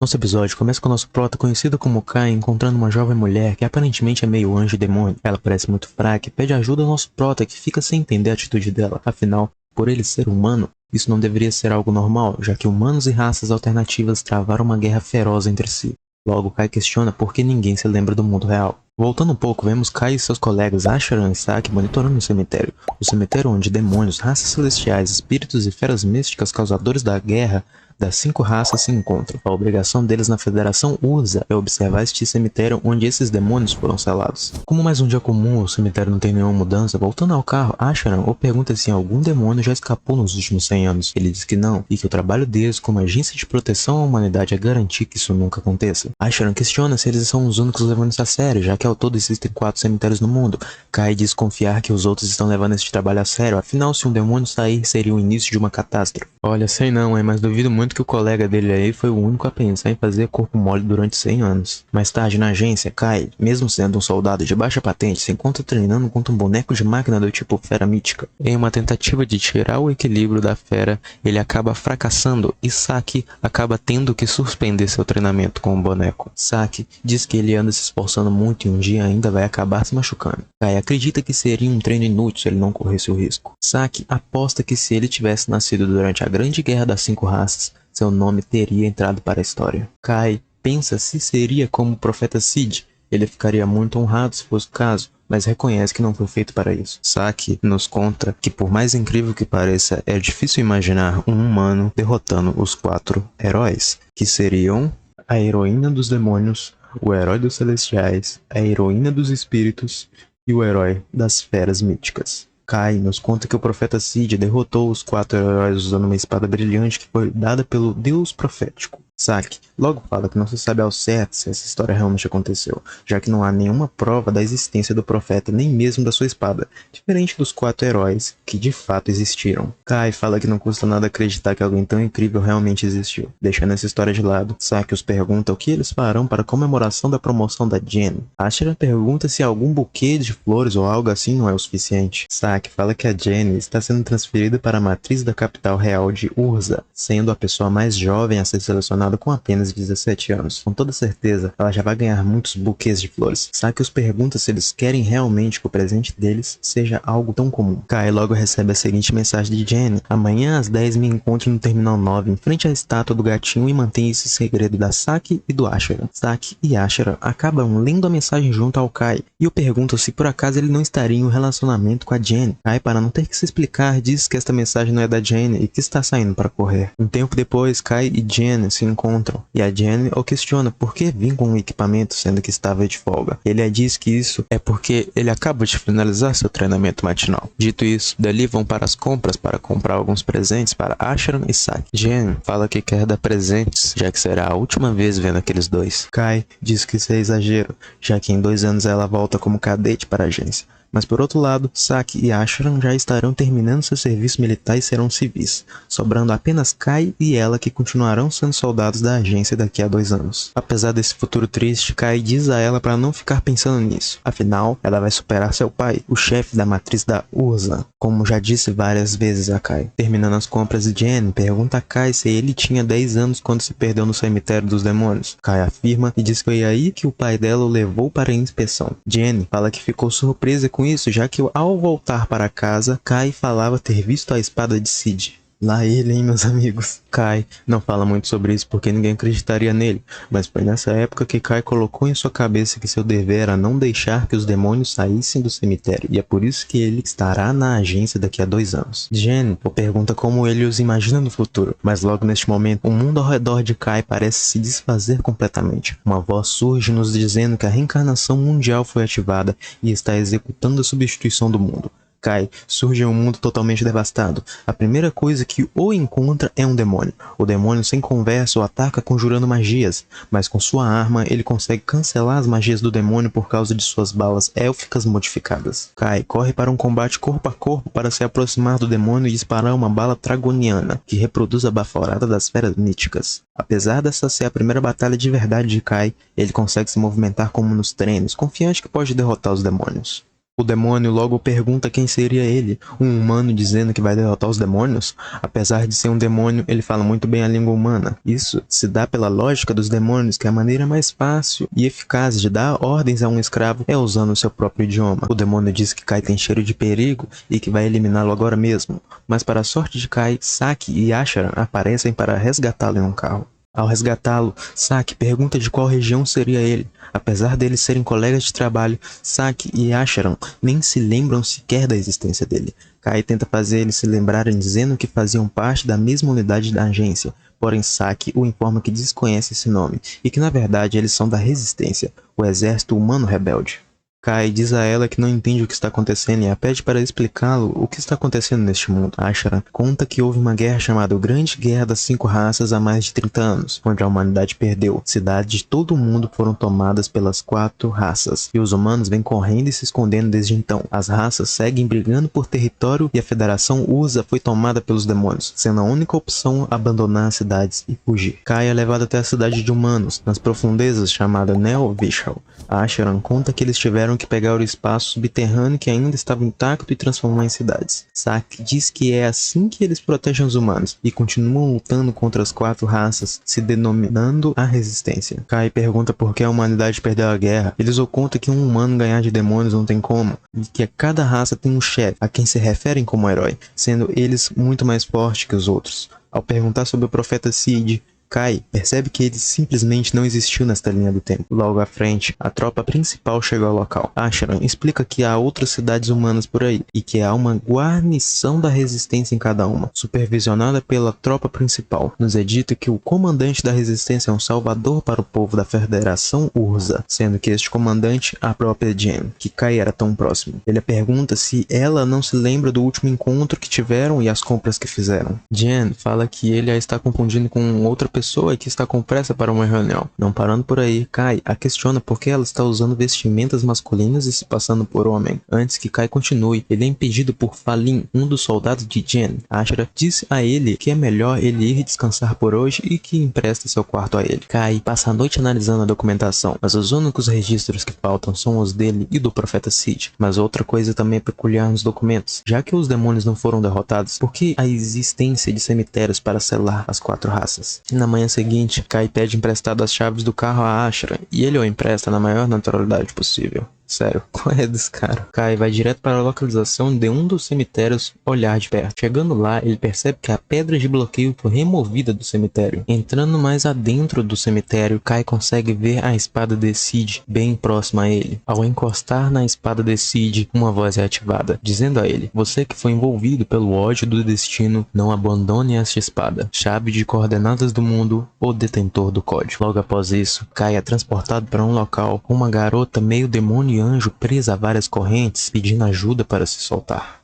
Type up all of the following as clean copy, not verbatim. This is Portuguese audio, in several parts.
Nosso episódio começa com o nosso prota, conhecido como Kai, encontrando uma jovem mulher que aparentemente é meio anjo e demônio. Ela parece muito fraca e pede ajuda ao nosso prota, que fica sem entender a atitude dela. Afinal, por ele ser humano, isso não deveria ser algo normal, já que humanos e raças alternativas travaram uma guerra feroz entre si. Logo, Kai questiona por que ninguém se lembra do mundo real. Voltando um pouco, vemos Kai e seus colegas Asheran e Saki monitorando o cemitério. O cemitério onde demônios, raças celestiais, espíritos e feras místicas causadores da guerra das 5 raças se encontram. A obrigação deles na Federação Urza é observar este cemitério onde esses demônios foram selados. Como mais um dia comum, o cemitério não tem nenhuma mudança, voltando ao carro, Asheran o pergunta se algum demônio já escapou nos últimos 100 anos. Ele diz que não, e que o trabalho deles como agência de proteção à humanidade é garantir que isso nunca aconteça. Asheran questiona se eles são os únicos levando isso a sério, já que ao todo existem 4 cemitérios no mundo. Kai diz confiar que os outros estão levando este trabalho a sério, afinal se um demônio sair seria o início de uma catástrofe. Olha, sei não, mas duvido muito que o colega dele aí foi o único a pensar em fazer corpo mole durante 100 anos. Mais tarde, na agência, Kai, mesmo sendo um soldado de baixa patente, se encontra treinando contra um boneco de máquina do tipo fera mítica. Em uma tentativa de tirar o equilíbrio da fera, ele acaba fracassando e Saki acaba tendo que suspender seu treinamento com o boneco. Saki diz que ele anda se esforçando muito e um dia ainda vai acabar se machucando. Kai acredita que seria um treino inútil se ele não corresse o risco. Saki aposta que se ele tivesse nascido durante a Grande Guerra das 5 Raças, seu nome teria entrado para a história. Kai pensa se seria como o profeta Sid. Ele ficaria muito honrado se fosse o caso, mas reconhece que não foi feito para isso. Saki nos conta que, por mais incrível que pareça, é difícil imaginar um humano derrotando os 4 heróis, que seriam a heroína dos demônios, o herói dos celestiais, a heroína dos espíritos e o herói das feras míticas. Kai nos conta que o profeta Sid derrotou os 4 heróis usando uma espada brilhante que foi dada pelo Deus profético. Saki logo fala que não se sabe ao certo se essa história realmente aconteceu, já que não há nenhuma prova da existência do profeta, nem mesmo da sua espada, diferente dos 4 heróis que de fato existiram. Kai fala que não custa nada acreditar que alguém tão incrível realmente existiu. Deixando essa história de lado, Saki os pergunta o que eles farão para a comemoração da promoção da Jenny. Asheran pergunta se algum buquê de flores ou algo assim não é o suficiente. Saki fala que a Jenny está sendo transferida para a matriz da capital real de Urza, sendo a pessoa mais jovem a ser selecionada com apenas 17 anos. Com toda certeza, ela já vai ganhar muitos buquês de flores. Saki os pergunta se eles querem realmente que o presente deles seja algo tão comum. Kai logo recebe a seguinte mensagem de Jenny: amanhã às 10 me encontre no Terminal 9, em frente à estátua do gatinho, e mantenha esse segredo da Saki e do Asheran. Saki e Asheran acabam lendo a mensagem junto ao Kai, e o perguntam se por acaso ele não estaria em um relacionamento com a Jenny. Kai, para não ter que se explicar, diz que esta mensagem não é da Jenny e que está saindo para correr. Um tempo depois, Kai e Jenny se encontram, e a Jenny o questiona por que vir com um equipamento sendo que estava de folga. Ele a diz que isso é porque ele acaba de finalizar seu treinamento matinal. Dito isso, dali vão para as compras para comprar alguns presentes para Asheran e Saki. Jenny fala que quer dar presentes, já que será a última vez vendo aqueles dois. Kai diz que isso é exagero, já que em 2 anos ela volta como cadete para a agência. Mas por outro lado, Saki e Asheran já estarão terminando seu serviço militar e serão civis, sobrando apenas Kai e ela que continuarão sendo soldados da agência daqui a 2 anos. Apesar desse futuro triste, Kai diz a ela para não ficar pensando nisso, afinal, ela vai superar seu pai, o chefe da matriz da Urza, como já disse várias vezes a Kai. Terminando as compras, Jenny pergunta a Kai se ele tinha 10 anos quando se perdeu no cemitério dos demônios. Kai afirma e diz que foi aí que o pai dela o levou para a inspeção. Jenny fala que ficou surpresa com isso, já que ao voltar para casa, Kai falava ter visto a espada de Sid. Lá ele, hein, meus amigos. Kai não fala muito sobre isso porque ninguém acreditaria nele, mas foi nessa época que Kai colocou em sua cabeça que seu dever era não deixar que os demônios saíssem do cemitério, e é por isso que ele estará na agência daqui a 2 anos. Jenny o pergunta como ele os imagina no futuro, mas logo neste momento, o mundo ao redor de Kai parece se desfazer completamente. Uma voz surge nos dizendo que a reencarnação mundial foi ativada e está executando a substituição do mundo. Kai surge em um mundo totalmente devastado. A primeira coisa que o encontra é um demônio. O demônio sem conversa o ataca conjurando magias, mas com sua arma ele consegue cancelar as magias do demônio por causa de suas balas élficas modificadas. Kai corre para um combate corpo a corpo para se aproximar do demônio e disparar uma bala dragoniana, que reproduz a baforada das feras míticas. Apesar dessa ser a primeira batalha de verdade de Kai, ele consegue se movimentar como nos treinos, confiante que pode derrotar os demônios. O demônio logo pergunta quem seria ele, um humano dizendo que vai derrotar os demônios? Apesar de ser um demônio, ele fala muito bem a língua humana. Isso se dá pela lógica dos demônios que a maneira mais fácil e eficaz de dar ordens a um escravo é usando o seu próprio idioma. O demônio diz que Kai tem cheiro de perigo e que vai eliminá-lo agora mesmo, mas para a sorte de Kai, Saki e Ashara aparecem para resgatá-lo em um carro. Ao resgatá-lo, Saki pergunta de qual região seria ele. Apesar deles serem colegas de trabalho, Saki e Asharan nem se lembram sequer da existência dele. Kai tenta fazer eles se lembrarem dizendo que faziam parte da mesma unidade da agência, porém Saki o informa que desconhece esse nome e que na verdade eles são da Resistência, o exército humano rebelde. Kai diz a ela que não entende o que está acontecendo e a pede para explicá-lo o que está acontecendo neste mundo. Ashara conta que houve uma guerra chamada Grande Guerra das 5 Raças há mais de 30 anos, onde a humanidade perdeu. Cidades de todo o mundo foram tomadas pelas 4 raças, e os humanos vêm correndo e se escondendo desde então. As raças seguem brigando por território e a Federação USA foi tomada pelos demônios, sendo a única opção abandonar as cidades e fugir. Kai é levado até a cidade de humanos, nas profundezas chamada Neo Vishal. Asharan conta que eles tiveram que pegar o espaço subterrâneo que ainda estava intacto e transformar em cidades. Saki diz que é assim que eles protegem os humanos e continuam lutando contra as 4 raças, se denominando a Resistência. Kai pergunta por que a humanidade perdeu a guerra. Eles o contam que um humano ganhar de demônios não tem como, e que cada raça tem um chefe a quem se referem como herói, sendo eles muito mais fortes que os outros. Ao perguntar sobre o profeta Sid, Kai percebe que ele simplesmente não existiu nesta linha do tempo. Logo à frente, a tropa principal chega ao local. Asharan explica que há outras cidades humanas por aí, e que há uma guarnição da resistência em cada uma, supervisionada pela tropa principal. Nos é dito que o comandante da resistência é um salvador para o povo da Federação Urza, sendo que este comandante a própria Jen, que Kai era tão próximo. Ele pergunta se ela não se lembra do último encontro que tiveram e as compras que fizeram. Jen fala que ele a está confundindo com outra pessoa e que está com pressa para uma reunião. Não parando por aí, Kai a questiona por que ela está usando vestimentas masculinas e se passando por homem. Antes que Kai continue, ele é impedido por Falin, um dos soldados de Jen. Ashara disse a ele que é melhor ele ir descansar por hoje e que empresta seu quarto a ele. Kai passa a noite analisando a documentação, mas os únicos registros que faltam são os dele e do profeta Sid. Mas outra coisa também é peculiar nos documentos. Já que os demônios não foram derrotados, por que a existência de cemitérios para selar as 4 raças? Na manhã seguinte, Kai pede emprestado as chaves do carro a Ashara, e ele o empresta na maior naturalidade possível. Sério, qual é desse cara? Kai vai direto para a localização de um dos cemitérios olhar de perto. Chegando lá, ele percebe que a pedra de bloqueio foi removida do cemitério. Entrando mais adentro do cemitério, Kai consegue ver a espada de Sid bem próxima a ele. Ao encostar na espada de Sid, uma voz é ativada, dizendo a ele: "Você que foi envolvido pelo ódio do destino, não abandone esta espada. Chave de coordenadas do mundo, o detentor do código." Logo após isso, Kai é transportado para um local com uma garota meio demônio e anjo presa a várias correntes, pedindo ajuda para se soltar.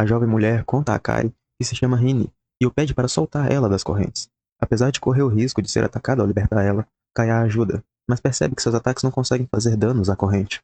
A jovem mulher conta a Kai que se chama Rini e o pede para soltar ela das correntes. Apesar de correr o risco de ser atacado ao libertar ela, Kai a ajuda, mas percebe que seus ataques não conseguem fazer danos à corrente.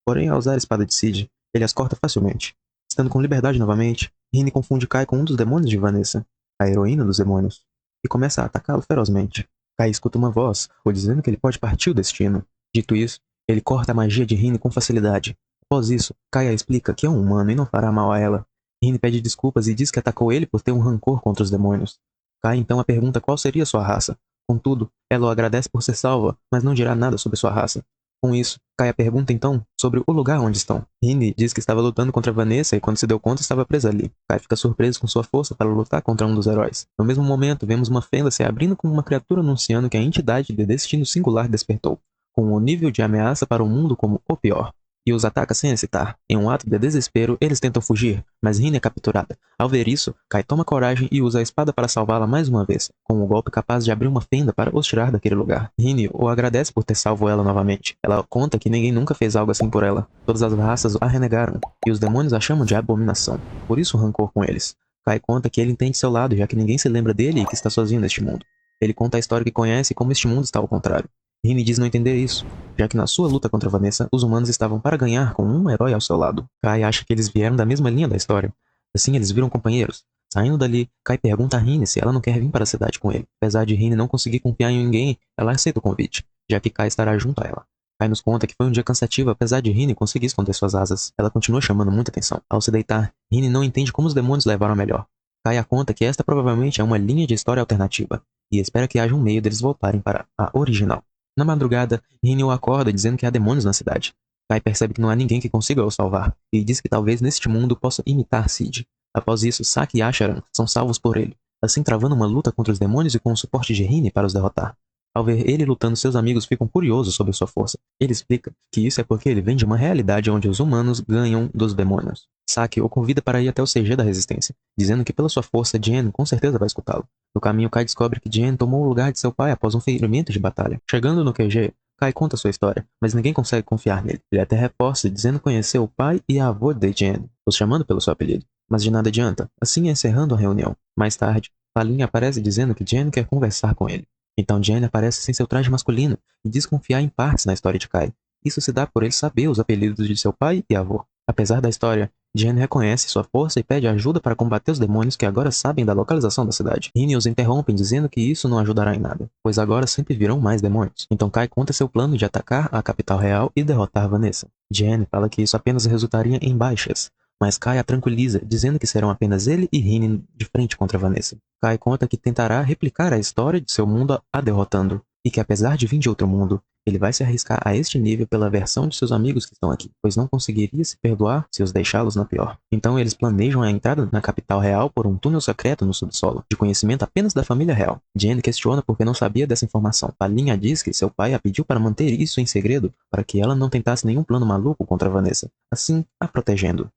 Porém, ao usar a espada de Sid, ele as corta facilmente. Estando com liberdade novamente, Rini confunde Kai com um dos demônios de Vanessa, a heroína dos demônios, e começa a atacá-lo ferozmente. Kai escuta uma voz, o dizendo que ele pode partir o destino. Dito isso, ele corta a magia de Rini com facilidade. Após isso, Kai a explica que é um humano e não fará mal a ela. Rini pede desculpas e diz que atacou ele por ter um rancor contra os demônios. Kai então a pergunta qual seria sua raça. Contudo, ela o agradece por ser salva, mas não dirá nada sobre sua raça. Com isso, Kai a pergunta então sobre o lugar onde estão. Rini diz que estava lutando contra Vanessa e quando se deu conta estava presa ali. Kai fica surpreso com sua força para lutar contra um dos heróis. No mesmo momento, vemos uma fenda se abrindo com uma criatura anunciando que a entidade de destino singular despertou, com o nível de ameaça para o mundo como o pior, e os ataca sem hesitar. Em um ato de desespero, eles tentam fugir, mas Rini é capturada. Ao ver isso, Kai toma coragem e usa a espada para salvá-la mais uma vez, com um golpe capaz de abrir uma fenda para os tirar daquele lugar. Rini o agradece por ter salvo ela novamente. Ela conta que ninguém nunca fez algo assim por ela. Todas as raças a renegaram, e os demônios a chamam de abominação. Por isso o rancor com eles. Kai conta que ele entende seu lado, já que ninguém se lembra dele e que está sozinho neste mundo. Ele conta a história que conhece e como este mundo está ao contrário. Rini diz não entender isso, já que na sua luta contra Vanessa, os humanos estavam para ganhar com um herói ao seu lado. Kai acha que eles vieram da mesma linha da história. Assim, eles viram companheiros. Saindo dali, Kai pergunta a Rini se ela não quer vir para a cidade com ele. Apesar de Rini não conseguir confiar em ninguém, ela aceita o convite, já que Kai estará junto a ela. Kai nos conta que foi um dia cansativo apesar de Rini conseguir esconder suas asas. Ela continua chamando muita atenção. Ao se deitar, Rini não entende como os demônios levaram a melhor. Kai a conta que esta provavelmente é uma linha de história alternativa, e espera que haja um meio deles voltarem para a original. Na madrugada, Rini o acorda dizendo que há demônios na cidade. Kai percebe que não há ninguém que consiga o salvar, e diz que talvez neste mundo possa imitar Sid. Após isso, Saki e Asharan são salvos por ele, assim travando uma luta contra os demônios e com o suporte de Rini para os derrotar. Ao ver ele lutando, seus amigos ficam curiosos sobre sua força. Ele explica que isso é porque ele vem de uma realidade onde os humanos ganham dos demônios. Saki o convida para ir até o CG da Resistência, dizendo que pela sua força, Jen com certeza vai escutá-lo. No caminho, Kai descobre que Jen tomou o lugar de seu pai após um ferimento de batalha. Chegando no QG, Kai conta sua história, mas ninguém consegue confiar nele. Ele até reforça, dizendo conhecer o pai e a avó de Jen, os chamando pelo seu apelido. Mas de nada adianta, assim encerrando a reunião. Mais tarde, Palin aparece dizendo que Jen quer conversar com ele. Então Jen aparece sem seu traje masculino e diz confiar em partes na história de Kai. Isso se dá por ele saber os apelidos de seu pai e avô. Apesar da história, Jen reconhece sua força e pede ajuda para combater os demônios que agora sabem da localização da cidade. Rini os interrompem dizendo que isso não ajudará em nada, pois agora sempre virão mais demônios. Então Kai conta seu plano de atacar a capital real e derrotar Vanessa. Jen fala que isso apenas resultaria em baixas, mas Kai a tranquiliza, dizendo que serão apenas ele e Rini de frente contra Vanessa. Kai conta que tentará replicar a história de seu mundo a derrotando, e que apesar de vir de outro mundo, ele vai se arriscar a este nível pela versão de seus amigos que estão aqui, pois não conseguiria se perdoar se os deixá-los na pior. Então eles planejam a entrada na capital real por um túnel secreto no subsolo, de conhecimento apenas da família real. Jen questiona porque não sabia dessa informação. Palinha diz que seu pai a pediu para manter isso em segredo, para que ela não tentasse nenhum plano maluco contra Vanessa, assim a protegendo.